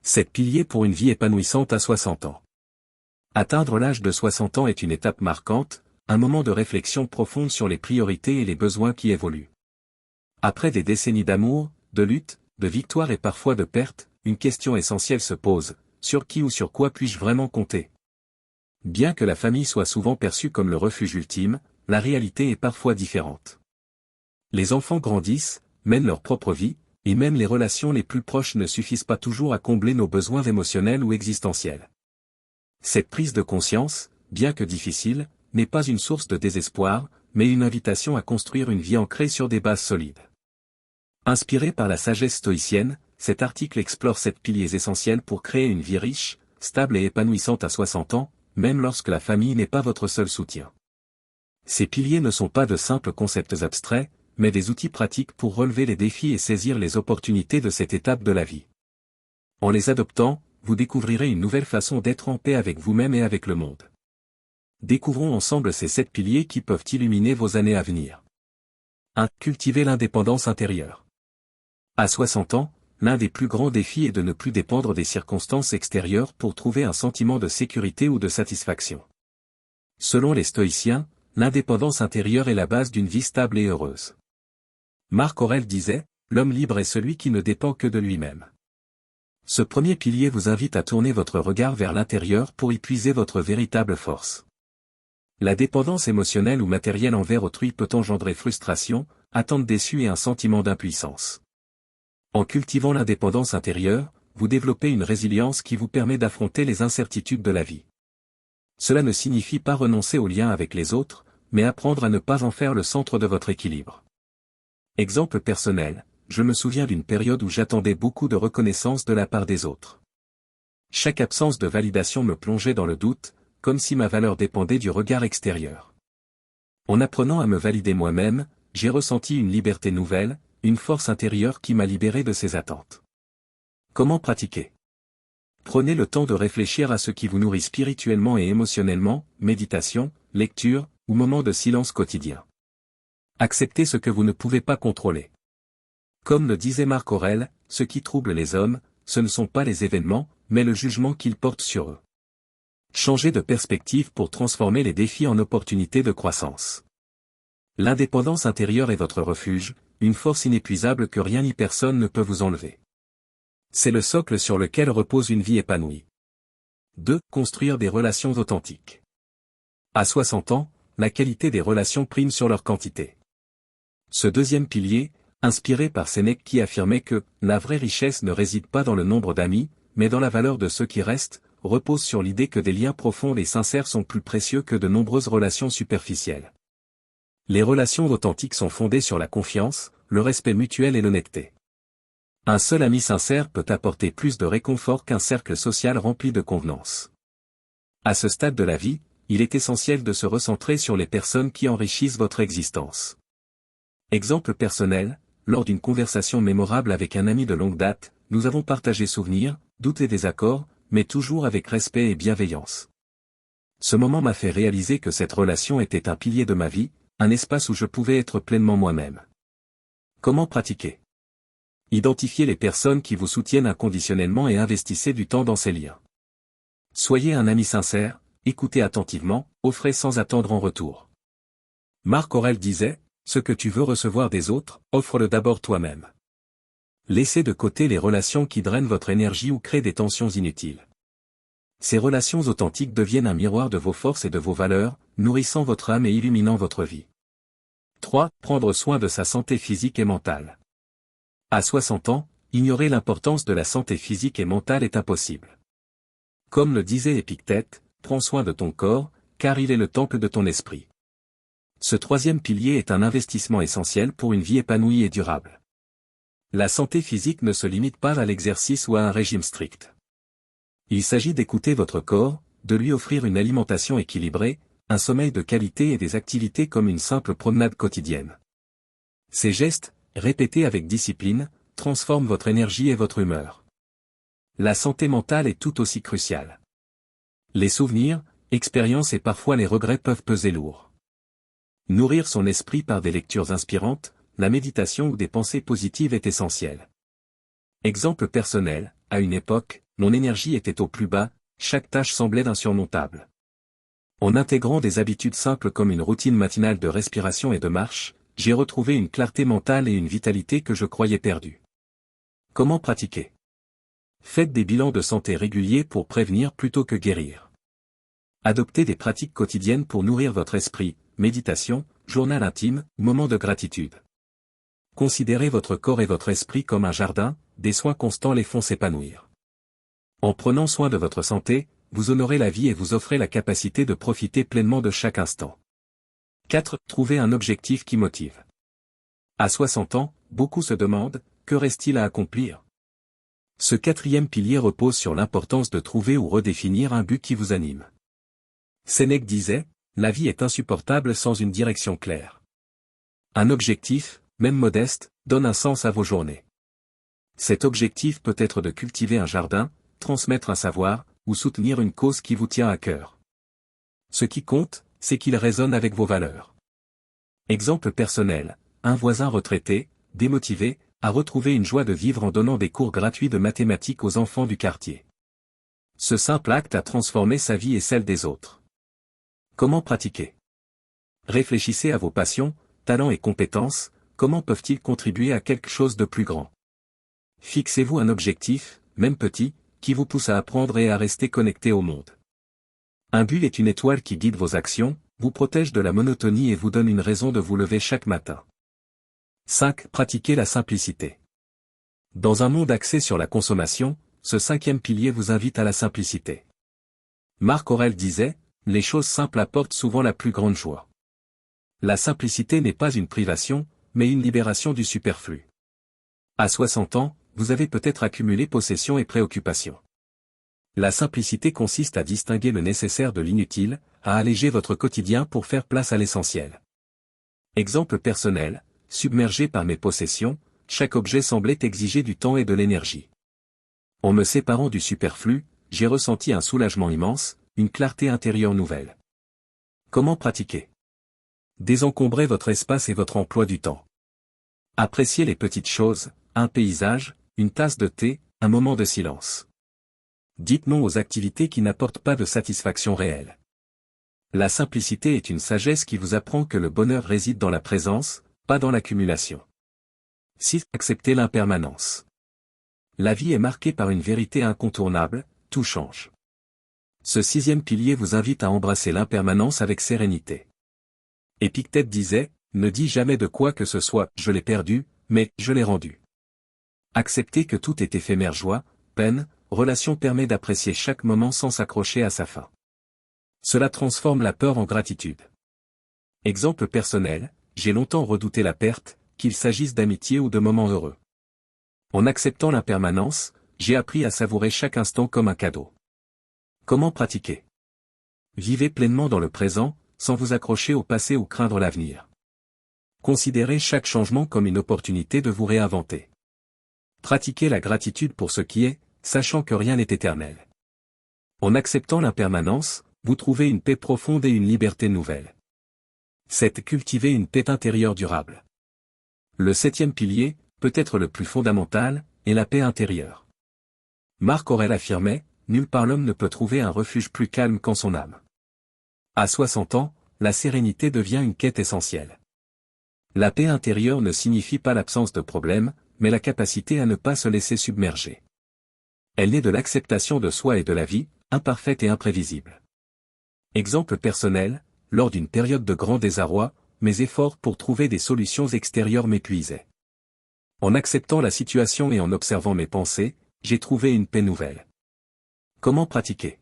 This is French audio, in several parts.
7 piliers pour une vie épanouissante à 60 ans. Atteindre l'âge de 60 ans est une étape marquante, un moment de réflexion profonde sur les priorités et les besoins qui évoluent. Après des décennies d'amour, de lutte, de victoire et parfois de perte, une question essentielle se pose, sur qui ou sur quoi puis-je vraiment compter? Bien que la famille soit souvent perçue comme le refuge ultime, la réalité est parfois différente. Les enfants grandissent, mènent leur propre vie, et même les relations les plus proches ne suffisent pas toujours à combler nos besoins émotionnels ou existentiels. Cette prise de conscience, bien que difficile, n'est pas une source de désespoir, mais une invitation à construire une vie ancrée sur des bases solides. Inspiré par la sagesse stoïcienne, cet article explore 7 piliers essentiels pour créer une vie riche, stable et épanouissante à 60 ans, même lorsque la famille n'est pas votre seul soutien. Ces piliers ne sont pas de simples concepts abstraits, mais des outils pratiques pour relever les défis et saisir les opportunités de cette étape de la vie. En les adoptant, vous découvrirez une nouvelle façon d'être en paix avec vous-même et avec le monde. Découvrons ensemble ces 7 piliers qui peuvent illuminer vos années à venir. 1. Cultiver l'indépendance intérieure. À 60 ans, l'un des plus grands défis est de ne plus dépendre des circonstances extérieures pour trouver un sentiment de sécurité ou de satisfaction. Selon les stoïciens, l'indépendance intérieure est la base d'une vie stable et heureuse. Marc Aurèle disait, « L'homme libre est celui qui ne dépend que de lui-même ». Ce premier pilier vous invite à tourner votre regard vers l'intérieur pour y puiser votre véritable force. La dépendance émotionnelle ou matérielle envers autrui peut engendrer frustration, attente déçue et un sentiment d'impuissance. En cultivant l'indépendance intérieure, vous développez une résilience qui vous permet d'affronter les incertitudes de la vie. Cela ne signifie pas renoncer au lien avec les autres, mais apprendre à ne pas en faire le centre de votre équilibre. Exemple personnel, je me souviens d'une période où j'attendais beaucoup de reconnaissance de la part des autres. Chaque absence de validation me plongeait dans le doute, comme si ma valeur dépendait du regard extérieur. En apprenant à me valider moi-même, j'ai ressenti une liberté nouvelle, une force intérieure qui m'a libéré de ces attentes. Comment pratiquer? Prenez le temps de réfléchir à ce qui vous nourrit spirituellement et émotionnellement, méditation, lecture, ou moment de silence quotidien. Acceptez ce que vous ne pouvez pas contrôler. Comme le disait Marc Aurèle, ce qui trouble les hommes, ce ne sont pas les événements, mais le jugement qu'ils portent sur eux. Changez de perspective pour transformer les défis en opportunités de croissance. L'indépendance intérieure est votre refuge, une force inépuisable que rien ni personne ne peut vous enlever. C'est le socle sur lequel repose une vie épanouie. 2. Construire des relations authentiques. À 60 ans, la qualité des relations prime sur leur quantité. Ce deuxième pilier, inspiré par Sénèque qui affirmait que « la vraie richesse ne réside pas dans le nombre d'amis, mais dans la valeur de ceux qui restent », repose sur l'idée que des liens profonds et sincères sont plus précieux que de nombreuses relations superficielles. Les relations authentiques sont fondées sur la confiance, le respect mutuel et l'honnêteté. Un seul ami sincère peut apporter plus de réconfort qu'un cercle social rempli de convenances. À ce stade de la vie, il est essentiel de se recentrer sur les personnes qui enrichissent votre existence. Exemple personnel, lors d'une conversation mémorable avec un ami de longue date, nous avons partagé souvenirs, doutes et désaccords, mais toujours avec respect et bienveillance. Ce moment m'a fait réaliser que cette relation était un pilier de ma vie, un espace où je pouvais être pleinement moi-même. Comment pratiquer? Identifiez les personnes qui vous soutiennent inconditionnellement et investissez du temps dans ces liens. Soyez un ami sincère, écoutez attentivement, offrez sans attendre en retour. Marc Aurèle disait, « Ce que tu veux recevoir des autres, offre-le d'abord toi-même. » Laissez de côté les relations qui drainent votre énergie ou créent des tensions inutiles. Ces relations authentiques deviennent un miroir de vos forces et de vos valeurs, nourrissant votre âme et illuminant votre vie. 3. Prendre soin de sa santé physique et mentale. À 60 ans, ignorer l'importance de la santé physique et mentale est impossible. Comme le disait Épictète, prends soin de ton corps, car il est le temple de ton esprit. Ce troisième pilier est un investissement essentiel pour une vie épanouie et durable. La santé physique ne se limite pas à l'exercice ou à un régime strict. Il s'agit d'écouter votre corps, de lui offrir une alimentation équilibrée, un sommeil de qualité et des activités comme une simple promenade quotidienne. Ces gestes, répétés avec discipline, transforment votre énergie et votre humeur. La santé mentale est tout aussi cruciale. Les souvenirs, expériences et parfois les regrets peuvent peser lourd. Nourrir son esprit par des lectures inspirantes, la méditation ou des pensées positives est essentiel. Exemple personnel, à une époque, mon énergie était au plus bas, chaque tâche semblait insurmontable. En intégrant des habitudes simples comme une routine matinale de respiration et de marche, j'ai retrouvé une clarté mentale et une vitalité que je croyais perdue. Comment pratiquer? Faites des bilans de santé réguliers pour prévenir plutôt que guérir. Adoptez des pratiques quotidiennes pour nourrir votre esprit, méditation, journal intime, moment de gratitude. Considérez votre corps et votre esprit comme un jardin, des soins constants les font s'épanouir. En prenant soin de votre santé, vous honorez la vie et vous offrez la capacité de profiter pleinement de chaque instant. 4. Trouvez un objectif qui motive. À 60 ans, beaucoup se demandent, que reste-t-il à accomplir? Ce quatrième pilier repose sur l'importance de trouver ou redéfinir un but qui vous anime. Sénèque disait, la vie est insupportable sans une direction claire. Un objectif, même modeste, donne un sens à vos journées. Cet objectif peut être de cultiver un jardin, transmettre un savoir, ou soutenir une cause qui vous tient à cœur. Ce qui compte, c'est qu'il résonne avec vos valeurs. Exemple personnel, un voisin retraité, démotivé, a retrouvé une joie de vivre en donnant des cours gratuits de mathématiques aux enfants du quartier. Ce simple acte a transformé sa vie et celle des autres. Comment pratiquer? Réfléchissez à vos passions, talents et compétences, comment peuvent-ils contribuer à quelque chose de plus grand? Fixez-vous un objectif, même petit, qui vous pousse à apprendre et à rester connecté au monde. Un but est une étoile qui guide vos actions, vous protège de la monotonie et vous donne une raison de vous lever chaque matin. 5. Pratiquez la simplicité. Dans un monde axé sur la consommation, ce cinquième pilier vous invite à la simplicité. Marc Aurèle disait, les choses simples apportent souvent la plus grande joie. La simplicité n'est pas une privation, mais une libération du superflu. À 60 ans, vous avez peut-être accumulé possessions et préoccupations. La simplicité consiste à distinguer le nécessaire de l'inutile, à alléger votre quotidien pour faire place à l'essentiel. Exemple personnel, submergé par mes possessions, chaque objet semblait exiger du temps et de l'énergie. En me séparant du superflu, j'ai ressenti un soulagement immense, une clarté intérieure nouvelle. Comment pratiquer? Désencombrez votre espace et votre emploi du temps. Appréciez les petites choses, un paysage, une tasse de thé, un moment de silence. Dites non aux activités qui n'apportent pas de satisfaction réelle. La simplicité est une sagesse qui vous apprend que le bonheur réside dans la présence, pas dans l'accumulation. 6. Acceptez l'impermanence. La vie est marquée par une vérité incontournable, tout change. Ce sixième pilier vous invite à embrasser l'impermanence avec sérénité. Épictète disait, ne dis jamais de quoi que ce soit, je l'ai perdu, mais je l'ai rendu. Accepter que tout est éphémère, joie, peine, relation permet d'apprécier chaque moment sans s'accrocher à sa fin. Cela transforme la peur en gratitude. Exemple personnel, j'ai longtemps redouté la perte, qu'il s'agisse d'amitié ou de moments heureux. En acceptant l'impermanence, j'ai appris à savourer chaque instant comme un cadeau. Comment pratiquer? Vivez pleinement dans le présent, sans vous accrocher au passé ou craindre l'avenir. Considérez chaque changement comme une opportunité de vous réinventer. Pratiquez la gratitude pour ce qui est, sachant que rien n'est éternel. En acceptant l'impermanence, vous trouvez une paix profonde et une liberté nouvelle. 7. Cultiver une paix intérieure durable. Le septième pilier, peut-être le plus fondamental, est la paix intérieure. Marc Aurèle affirmait, nulle part l'homme ne peut trouver un refuge plus calme qu'en son âme. À 60 ans, la sérénité devient une quête essentielle. La paix intérieure ne signifie pas l'absence de problèmes, mais la capacité à ne pas se laisser submerger. Elle naît de l'acceptation de soi et de la vie, imparfaite et imprévisible. Exemple personnel, lors d'une période de grand désarroi, mes efforts pour trouver des solutions extérieures m'épuisaient. En acceptant la situation et en observant mes pensées, j'ai trouvé une paix nouvelle. Comment pratiquer?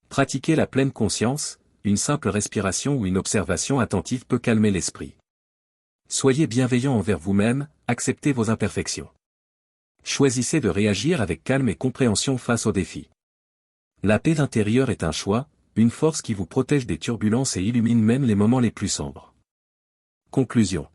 Pratiquer la pleine conscience, une simple respiration ou une observation attentive peut calmer l'esprit. Soyez bienveillant envers vous-même, acceptez vos imperfections. Choisissez de réagir avec calme et compréhension face aux défis. La paix intérieure est un choix, une force qui vous protège des turbulences et illumine même les moments les plus sombres. Conclusion.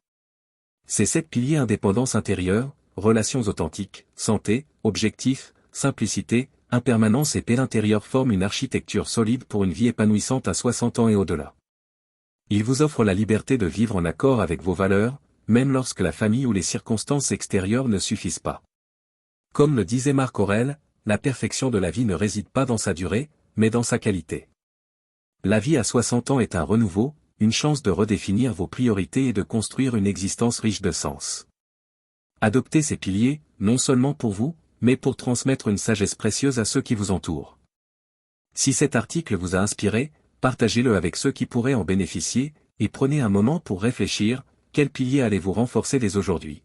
Ces 7 piliers: indépendance intérieure, relations authentiques, santé, objectifs, simplicité, impermanence et paix intérieure forment une architecture solide pour une vie épanouissante à 60 ans et au-delà. Ils vous offrent la liberté de vivre en accord avec vos valeurs, même lorsque la famille ou les circonstances extérieures ne suffisent pas. Comme le disait Marc Aurèle, la perfection de la vie ne réside pas dans sa durée, mais dans sa qualité. La vie à 60 ans est un renouveau, une chance de redéfinir vos priorités et de construire une existence riche de sens. Adoptez ces piliers, non seulement pour vous, mais pour transmettre une sagesse précieuse à ceux qui vous entourent. Si cet article vous a inspiré, partagez-le avec ceux qui pourraient en bénéficier, et prenez un moment pour réfléchir, quels piliers allez-vous renforcer dès aujourd'hui.